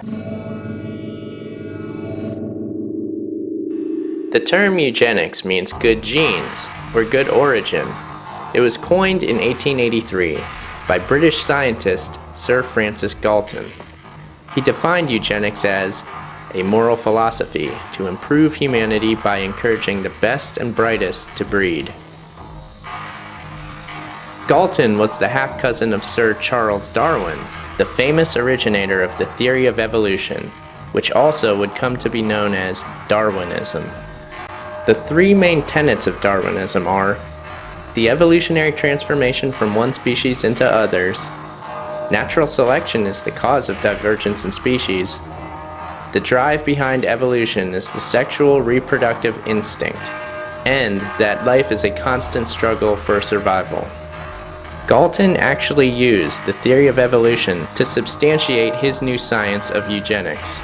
The term eugenics means good genes, or good origin. It was coined in 1883 by British scientist Sir Francis Galton. He defined eugenics as a moral philosophy to improve humanity by encouraging the best and brightest to breed. Galton was the half-cousin of Sir Charles Darwin, the famous originator of the theory of evolution, which also would come to be known as Darwinism. The three main tenets of Darwinism are the evolutionary transformation from one species into others, natural selection is the cause of divergence in species, the drive behind evolution is the sexual reproductive instinct, and that life is a constant struggle for survival. Galton actually used the theory of evolution to substantiate his new science of eugenics.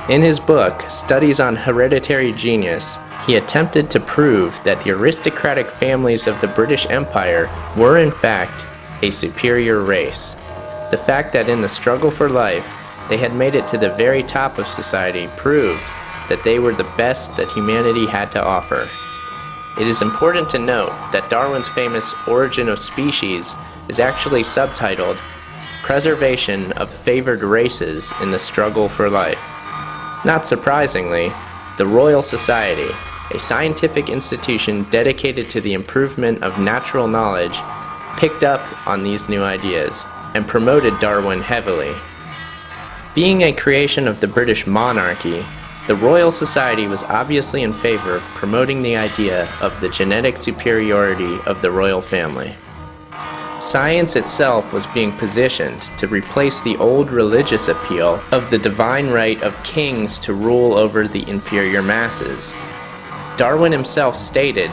In his book, Studies on Hereditary Genius, he attempted to prove that the aristocratic families of the British Empire were in fact a superior race. The fact that in the struggle for life, they had made it to the very top of society proved that they were the best that humanity had to offer. It is important to note that Darwin's famous Origin of Species is actually subtitled Preservation of Favored Races in the Struggle for Life. Not surprisingly, the Royal Society, a scientific institution dedicated to the improvement of natural knowledge, picked up on these new ideas and promoted Darwin heavily. Being a creation of the British monarchy, the Royal Society was obviously in favor of promoting the idea of the genetic superiority of the royal family. Science itself was being positioned to replace the old religious appeal of the divine right of kings to rule over the inferior masses. Darwin himself stated,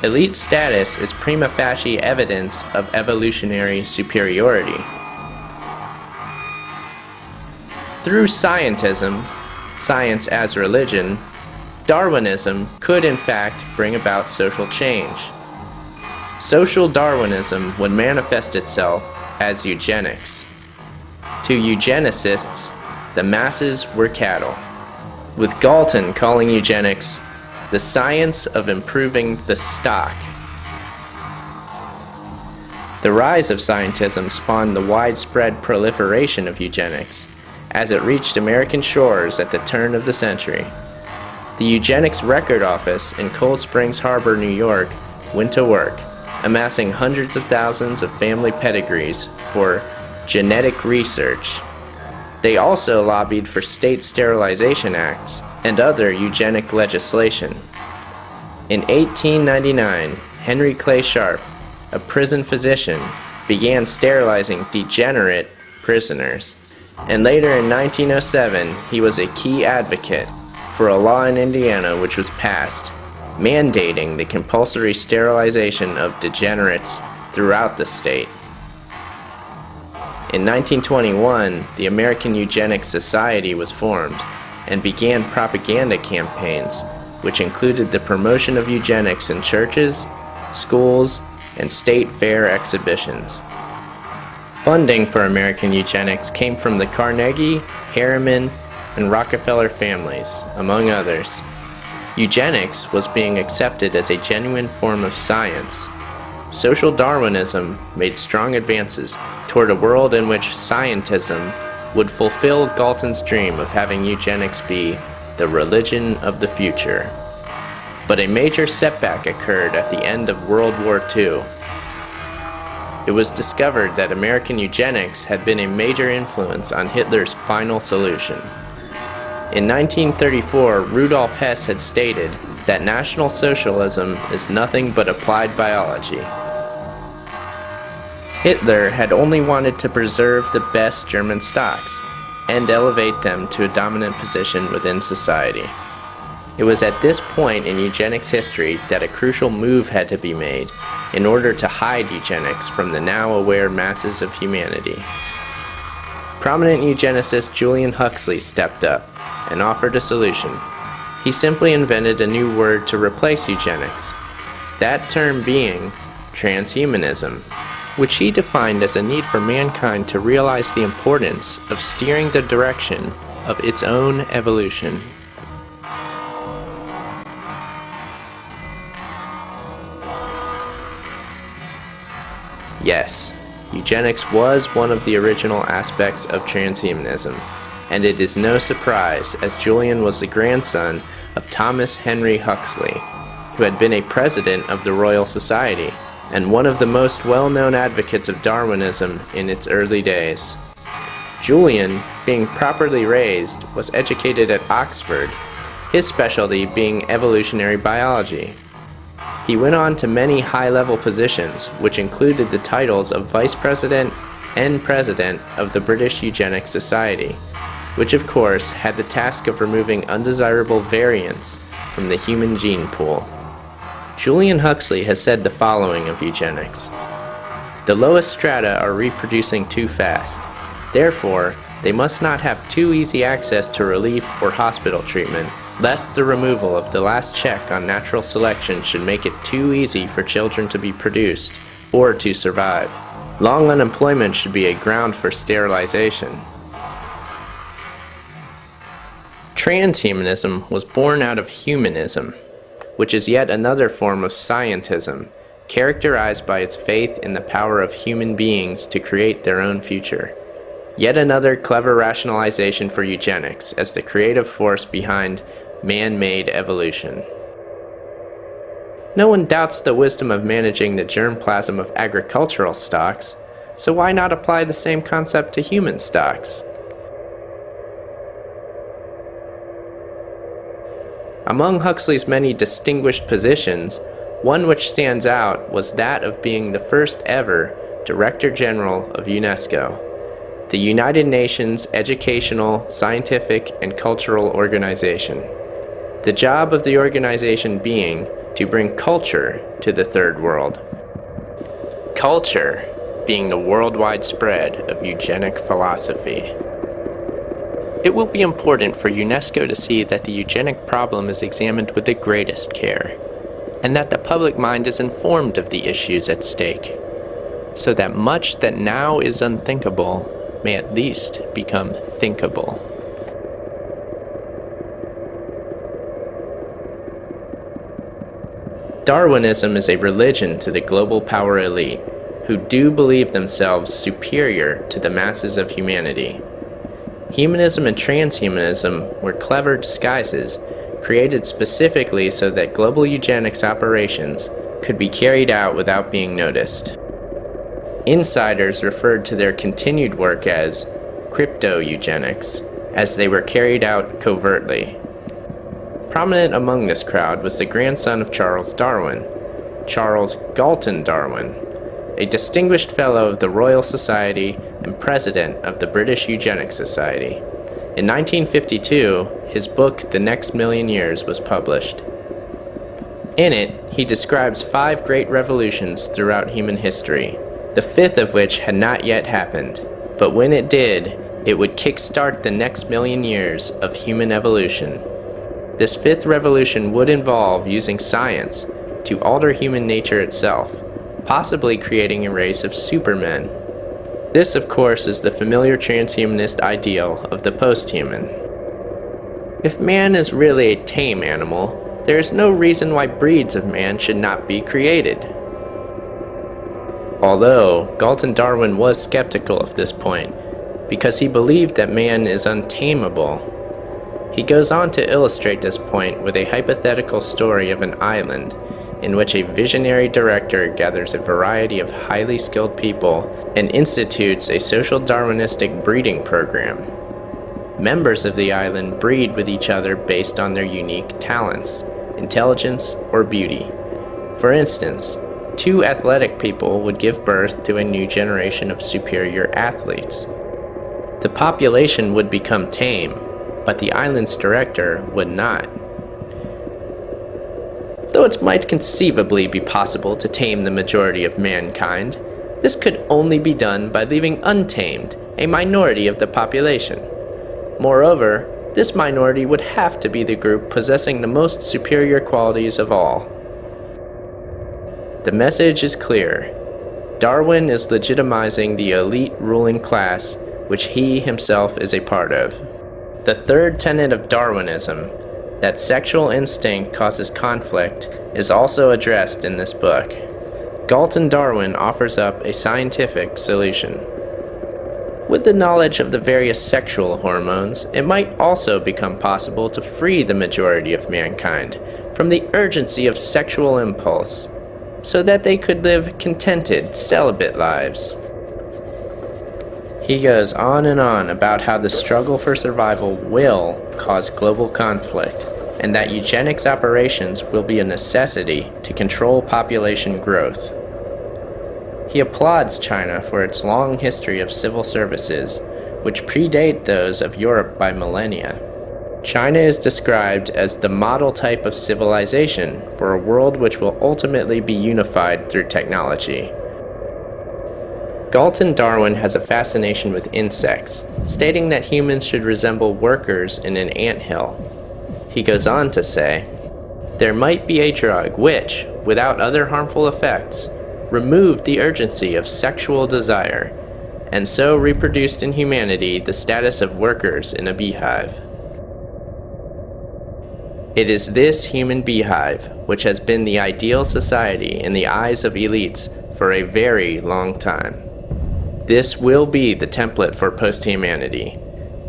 "Elite status is prima facie evidence of evolutionary superiority." Through scientism, science as religion, Darwinism could in fact bring about social change. Social Darwinism would manifest itself as eugenics. To eugenicists, the masses were cattle, with Galton calling eugenics the science of improving the stock. The rise of scientism spawned the widespread proliferation of eugenics, as it reached American shores at the turn of the century. The Eugenics Record Office in Cold Springs Harbor, New York, went to work, amassing hundreds of thousands of family pedigrees for genetic research. They also lobbied for state sterilization acts and other eugenic legislation. In 1899, Henry Clay Sharp, a prison physician, began sterilizing degenerate prisoners. And later in 1907, he was a key advocate for a law in Indiana which was passed, mandating the compulsory sterilization of degenerates throughout the state. In 1921, the American Eugenics Society was formed and began propaganda campaigns, which included the promotion of eugenics in churches, schools, and state fair exhibitions. Funding for American eugenics came from the Carnegie, Harriman, and Rockefeller families, among others. Eugenics was being accepted as a genuine form of science. Social Darwinism made strong advances toward a world in which scientism would fulfill Galton's dream of having eugenics be the religion of the future. But a major setback occurred at the end of World War II. It was discovered that American eugenics had been a major influence on Hitler's final solution. In 1934, Rudolf Hess had stated that National Socialism is nothing but applied biology. Hitler had only wanted to preserve the best German stocks and elevate them to a dominant position within society. It was at this point in eugenics history that a crucial move had to be made in order to hide eugenics from the now aware masses of humanity. Prominent eugenicist Julian Huxley stepped up and offered a solution. He simply invented a new word to replace eugenics, that term being transhumanism, which he defined as a need for mankind to realize the importance of steering the direction of its own evolution. Yes, eugenics was one of the original aspects of transhumanism, and it is no surprise, as Julian was the grandson of Thomas Henry Huxley, who had been a president of the Royal Society, and one of the most well-known advocates of Darwinism in its early days. Julian, being properly raised, was educated at Oxford, his specialty being evolutionary biology. He went on to many high-level positions, which included the titles of Vice President and President of the British Eugenics Society, which of course had the task of removing undesirable variants from the human gene pool. Julian Huxley has said the following of eugenics: "The lowest strata are reproducing too fast. Therefore, they must not have too easy access to relief or hospital treatment, lest the removal of the last check on natural selection should make it too easy for children to be produced or to survive. Long unemployment should be a ground for sterilization." Transhumanism was born out of humanism, which is yet another form of scientism, characterized by its faith in the power of human beings to create their own future. Yet another clever rationalization for eugenics as the creative force behind man-made evolution. No one doubts the wisdom of managing the germplasm of agricultural stocks, so why not apply the same concept to human stocks? Among Huxley's many distinguished positions, one which stands out was that of being the first ever Director General of UNESCO, the United Nations Educational, Scientific, and Cultural Organization. The job of the organization being to bring culture to the Third World. Culture being the worldwide spread of eugenic philosophy. It will be important for UNESCO to see that the eugenic problem is examined with the greatest care, and that the public mind is informed of the issues at stake, so that much that now is unthinkable may at least become thinkable. Darwinism is a religion to the global power elite, who do believe themselves superior to the masses of humanity. Humanism and transhumanism were clever disguises, created specifically so that global eugenics operations could be carried out without being noticed. Insiders referred to their continued work as crypto-eugenics, as they were carried out covertly. Prominent among this crowd was the grandson of Charles Darwin, Charles Galton Darwin, a distinguished Fellow of the Royal Society and President of the British Eugenics Society. In 1952, his book The Next Million Years was published. In it, he describes 5 great revolutions throughout human history, the 5th of which had not yet happened, but when it did, it would kickstart the next million years of human evolution. This 5th revolution would involve using science to alter human nature itself, possibly creating a race of supermen. This, of course, is the familiar transhumanist ideal of the posthuman. If man is really a tame animal, there is no reason why breeds of man should not be created. Although Galton Darwin was skeptical of this point, because he believed that man is untamable. He goes on to illustrate this point with a hypothetical story of an island in which a visionary director gathers a variety of highly skilled people and institutes a social Darwinistic breeding program. Members of the island breed with each other based on their unique talents, intelligence, or beauty. For instance, 2 athletic people would give birth to a new generation of superior athletes. The population would become tame, but the island's director would not. Though it might conceivably be possible to tame the majority of mankind, this could only be done by leaving untamed a minority of the population. Moreover, this minority would have to be the group possessing the most superior qualities of all. The message is clear. Darwin is legitimizing the elite ruling class, which he himself is a part of. The third tenet of Darwinism, that sexual instinct causes conflict, is also addressed in this book. Galton Darwin offers up a scientific solution. With the knowledge of the various sexual hormones, it might also become possible to free the majority of mankind from the urgency of sexual impulse, so that they could live contented, celibate lives. He goes on and on about how the struggle for survival will cause global conflict, and that eugenics operations will be a necessity to control population growth. He applauds China for its long history of civil services, which predate those of Europe by millennia. China is described as the model type of civilization for a world which will ultimately be unified through technology. Galton Darwin has a fascination with insects, stating that humans should resemble workers in an anthill. He goes on to say, "There might be a drug which, without other harmful effects, removed the urgency of sexual desire, and so reproduced in humanity the status of workers in a beehive." It is this human beehive which has been the ideal society in the eyes of elites for a very long time. This will be the template for post-humanity,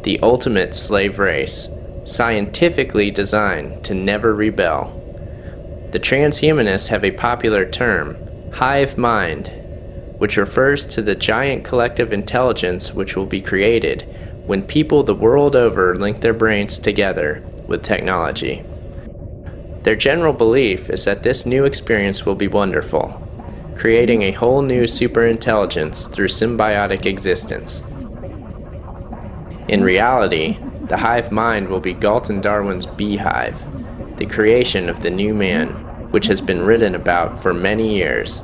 the ultimate slave race, scientifically designed to never rebel. The transhumanists have a popular term, hive mind, which refers to the giant collective intelligence which will be created when people the world over link their brains together with technology. Their general belief is that this new experience will be wonderful, creating a whole new superintelligence through symbiotic existence. In reality, the hive mind will be Galton Darwin's beehive, the creation of the new man, which has been written about for many years.